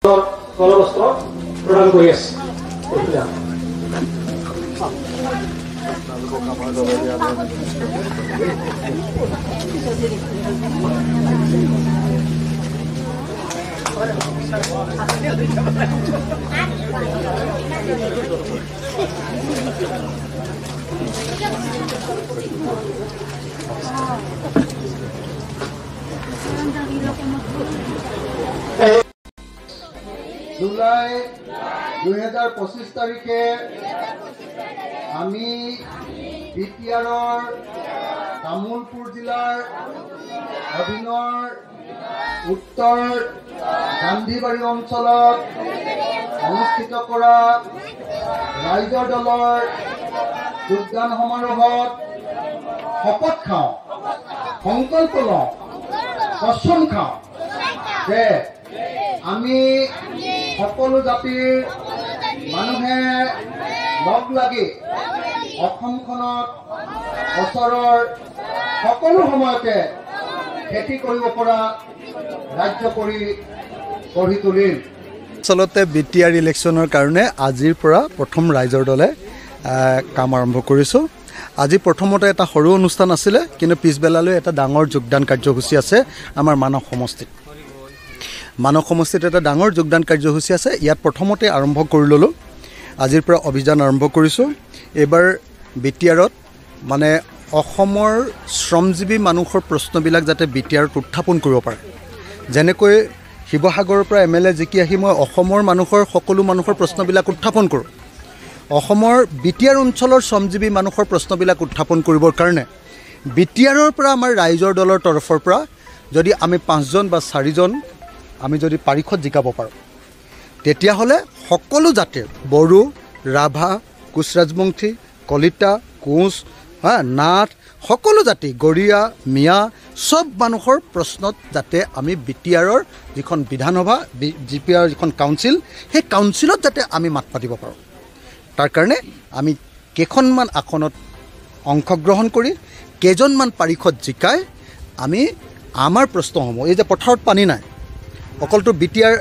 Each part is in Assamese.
কলবস্ত্ৰ প্ৰদান কৰি আছে। জুলাই 2025 তাৰিখে আমি বিটিআৰৰ তামুলপুৰ জিলাৰ অধীনৰ উত্তৰ গান্ধীবাৰী অঞ্চলত অনুষ্ঠিত কৰা ৰাইজৰ দলৰ যোগদান সমাৰোহত শপত খাওঁ, সংকল্প লওঁ, কচম খাওঁ যে আমি সকলো জাতিৰ মানুহে লগ লাগি অসমখনত বছৰৰ সকলো সময়তে খেতি কৰিব পৰা ৰাজ্য কৰি গঢ়ি তুলিম। আচলতে বিটিআৰ ইলেকশ্যনৰ কাৰণে আজিৰ পৰা প্ৰথম ৰাইজৰ দলে কাম আৰম্ভ কৰিছোঁ। আজি প্ৰথমতে এটা সৰু অনুষ্ঠান আছিলে, কিন্তু পিছবেলালৈ এটা ডাঙৰ যোগদান কাৰ্যসূচী আছে আমাৰ মানস সমষ্টিত। মানস সমষ্টিত এটা ডাঙৰ যোগদান কাৰ্যসূচী আছে। ইয়াত প্ৰথমতে আৰম্ভ কৰি ল'লোঁ। আজিৰ পৰা অভিযান আৰম্ভ কৰিছোঁ। এইবাৰ বিটিআৰত মানে অসমৰ শ্ৰমজীৱী মানুহৰ প্ৰশ্নবিলাক যাতে বিটিআৰত উত্থাপন কৰিব পাৰে। যেনেকৈ শিৱসাগৰৰ পৰা MLA জিকি আহি মই অসমৰ মানুহৰ সকলো মানুহৰ প্ৰশ্নবিলাক উত্থাপন কৰোঁ, অসমৰ বিটিআৰ অঞ্চলৰ শ্ৰমজীৱী মানুহৰ প্ৰশ্নবিলাক উত্থাপন কৰিবৰ কাৰণে বিটিআৰৰ পৰা আমাৰ ৰাইজৰ দলৰ তৰফৰ পৰা যদি আমি 5জন বা 4জন আমি যদি পাৰিষদ জিকাব পাৰোঁ, তেতিয়াহ'লে সকলো জাতিৰ বড়ো, ৰাভা, কোচ ৰাজবংশী, কলিতা, কোচ, নাথ, সকলো জাতি, গৰীয়া, মিয়া, চব মানুহৰ প্ৰশ্নত যাতে আমি বিটিআৰৰ যিখন বিধানসভা, বিটিআৰৰ যিখন কাউন্সিল, সেই কাউন্সিলত যাতে আমি মাত পাতিব পাৰোঁ। তাৰ কাৰণে আমি কেইখনমান আসনত অংশগ্ৰহণ কৰি কেইজনমান পাৰিষদ জিকাই আমি আমাৰ প্ৰশ্নসমূহ, এই যে পথাৰত পানী নাই, অকলটো বিটিআৰ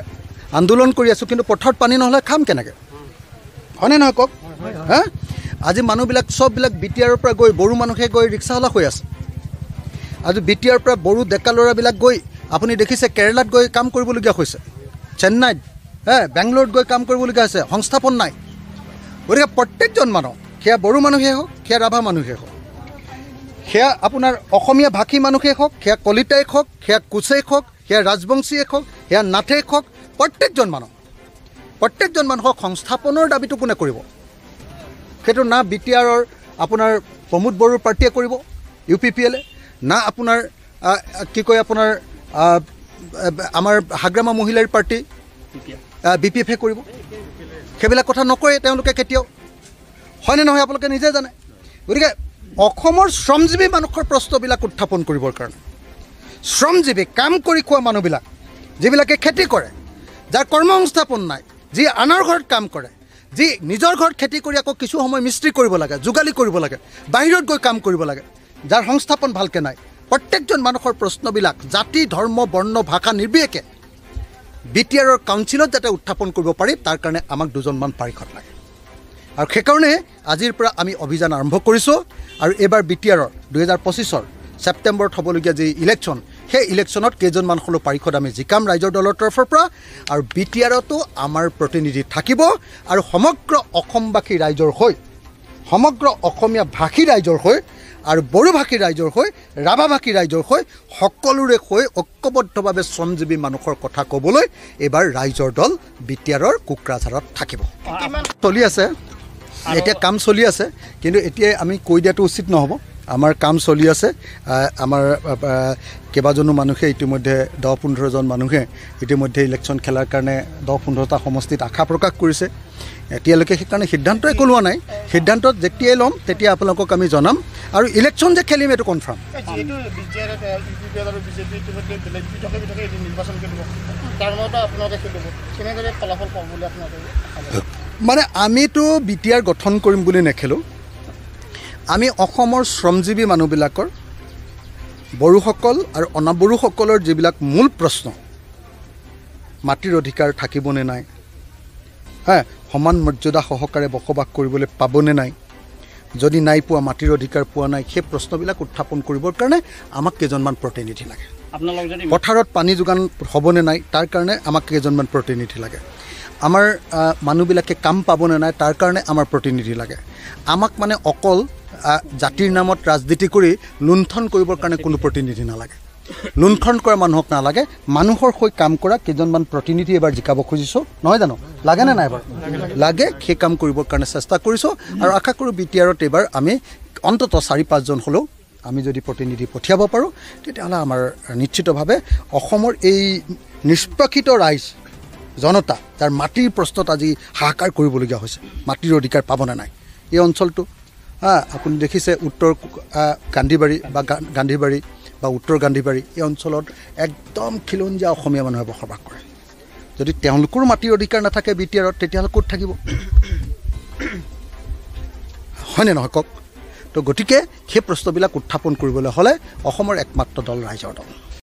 আন্দোলন কৰি আছোঁ, কিন্তু পথাৰত পানী নহ'লে খাম কেনেকৈ? হয়নে নহয় কওক? হা, আজি মানুহবিলাক চববিলাক বিটিআৰৰ পৰা গৈ বড়ো মানুহে গৈ ৰিক্সাৱালা হৈ আছে। আজি বিটিআৰৰ পৰা বড়ো ডেকা ল'ৰাবিলাক গৈ আপুনি দেখিছে কেৰেলাত গৈ কাম কৰিবলগীয়া হৈছে, চেন্নাইত, বেংগলোৰত গৈ কাম কৰিবলগীয়া হৈছে, সংস্থাপন নাই। গতিকে প্ৰত্যেকজন মানুহ, সেয়া বড়ো মানুহেই হওক, সেয়া ৰাভা মানুহেই হওক, সেয়া আপোনাৰ অসমীয়া ভাষী মানুহেই হওক, সেয়া কলিতাই হওক, সেয়া কোচেই হওক, সেয়া ৰাজবংশীয়ে হওক, সেয়া নাথেই হওক, প্ৰত্যেকজন মানুহক সংস্থাপনৰ দাবীটো কোনে কৰিব? সেইটো না বিটিআৰৰ আপোনাৰ প্ৰমোদ বড়োৰ পাৰ্টীয়ে কৰিব, UPPL, না আপোনাৰ কি কয় আপোনাৰ আমাৰ হাগ্ৰামা মহিলাৰ পাৰ্টি BPF কৰিব। সেইবিলাক কথা নকয় তেওঁলোকে কেতিয়াও, হয়নে নহয় আপোনালোকে নিজে জানে। গতিকে অসমৰ শ্ৰমজীৱী মানুহৰ প্ৰশ্নবিলাক উত্থাপন কৰিবৰ কাৰণে শ্ৰমজীৱী কাম কৰি খোৱা মানুহবিলাক, যিবিলাকে খেতি কৰে, যাৰ কৰ্মসংস্থাপন নাই, যি আনৰ ঘৰত কাম কৰে, যি নিজৰ ঘৰত খেতি কৰি আকৌ কিছু সময় মিস্ত্ৰী কৰিব লাগে, যোগালী কৰিব লাগে, বাহিৰত গৈ কাম কৰিব লাগে, যাৰ সংস্থাপন ভালকৈ নাই, প্ৰত্যেকজন মানুহৰ প্ৰশ্নবিলাক জাতি, ধৰ্ম, বৰ্ণ, ভাষা নিৰ্বিশেষে বিটিআৰৰ কাউন্সিলত যাতে উত্থাপন কৰিব পাৰি, তাৰ কাৰণে আমাক 2জনমান পাৰিষদ লাগে। আৰু সেইকাৰণে আজিৰ পৰা আমি অভিযান আৰম্ভ কৰিছোঁ। আৰু এইবাৰ বিটিআৰৰ 2025 ছেপ্টেম্বৰত হ'বলগীয়া যি ইলেকশ্যন, সেই ইলেকশ্যনত কেইজনমান হ'লেও পাৰিষদ আমি জিকাম ৰাইজৰ দলৰ তৰফৰ পৰা। আৰু বিটিআৰতো আমাৰ প্ৰতিনিধি থাকিব। আৰু সমগ্ৰ অসমবাসী ৰাইজৰ হৈ, সমগ্ৰ অসমীয়া ভাষী ৰাইজৰ হৈ, আৰু বড়ো ভাষী ৰাইজৰ হৈ, ৰাভা ভাষী ৰাইজৰ হৈ, সকলোৰে হৈ ঐক্যবদ্ধভাৱে শ্ৰমজীৱী মানুহৰ কথা ক'বলৈ এইবাৰ ৰাইজৰ দল বিটিআৰৰ কোকৰাঝাৰত থাকিব। চলি আছে, এতিয়া কাম চলি আছে, কিন্তু এতিয়া আমি কৈ দিয়াটো উচিত নহ'ব। আমাৰ কাম চলি আছে। আমাৰ কেইবাজনো মানুহে ইতিমধ্যে 10-15জন মানুহে ইতিমধ্যে ইলেকশ্যন খেলাৰ কাৰণে 10-15টা সমষ্টিত আশা প্ৰকাশ কৰিছে। এতিয়ালৈকে সেইকাৰণে সিদ্ধান্ত একো লোৱা নাই। সিদ্ধান্তত যেতিয়াই ল'ম তেতিয়া আপোনালোকক আমি জনাম। আৰু ইলেকশ্যন যে খেলিম এইটো কনফাৰ্ম। মানে আমিতো বিটিআৰ গঠন কৰিম বুলি নেখেলোঁ। আমি অসমৰ শ্ৰমজীৱী মানুহবিলাকৰ, বড়োসকল আৰু অনাবড়োসকলৰ যিবিলাক মূল প্ৰশ্ন, মাটিৰ অধিকাৰ থাকিবনে নাই, হ্যাঁ সমান মৰ্যাদা সহকাৰে বসবাস কৰিবলৈ পাবনে নাই, যদি নাই পোৱা মাটিৰ অধিকাৰ পোৱা নাই, সেই প্ৰশ্নবিলাক উত্থাপন কৰিবৰ কাৰণে আমাক কেইজনমান প্ৰতিনিধি লাগে। পথাৰত পানী যোগান হ'বনে নাই তাৰ কাৰণে আমাক কেইজনমান প্ৰতিনিধি লাগে। আমাৰ মানুহবিলাকে কাম পাবনে নাই তাৰ কাৰণে আমাৰ প্ৰতিনিধি লাগে। আমাক মানে অকল জাতিৰ নামত ৰাজনীতি কৰি লুণ্ঠন কৰিবৰ কাৰণে কোনো প্ৰতিনিধি নালাগে, লুণ্ঠন কৰা মানুহক নালাগে, মানুহৰ হৈ কাম কৰা কেইজনমান প্ৰতিনিধি এবাৰ জিকাব খুজিছোঁ, নহয় জানো? লাগেনে নাই বাৰু? লাগে। সেই কাম কৰিবৰ কাৰণে চেষ্টা কৰিছোঁ আৰু আশা কৰোঁ BTRত এইবাৰ আমি অন্ততঃ 4-5জন হ'লেও আমি যদি প্ৰতিনিধি পঠিয়াব পাৰোঁ তেতিয়াহ'লে আমাৰ নিশ্চিতভাৱে অসমৰ এই নিষ্পেষিত ৰাইজ জনতা যাৰ মাটিৰ প্ৰশ্নত আজি হাহাকাৰ কৰিবলগীয়া হৈছে, মাটিৰ অধিকাৰ পাবনে নাই, এই অঞ্চলটো আপুনি দেখিছে উত্তৰ গান্ধীবাৰী বা গান্ধীবাৰী বা উত্তৰ গান্ধীবাৰী এই অঞ্চলত একদম খিলঞ্জীয়া অসমীয়া মানুহে বসবাস কৰে। যদি তেওঁলোকৰ মাটিৰ অধিকাৰ নাথাকে BTRত তেতিয়াহ'লে ক'ত থাকিব, হয়নে নহয় কওক? তো গতিকে সেই প্ৰশ্নবিলাক উত্থাপন কৰিবলৈ হ'লে অসমৰ একমাত্ৰ দল ৰাইজৰ দল।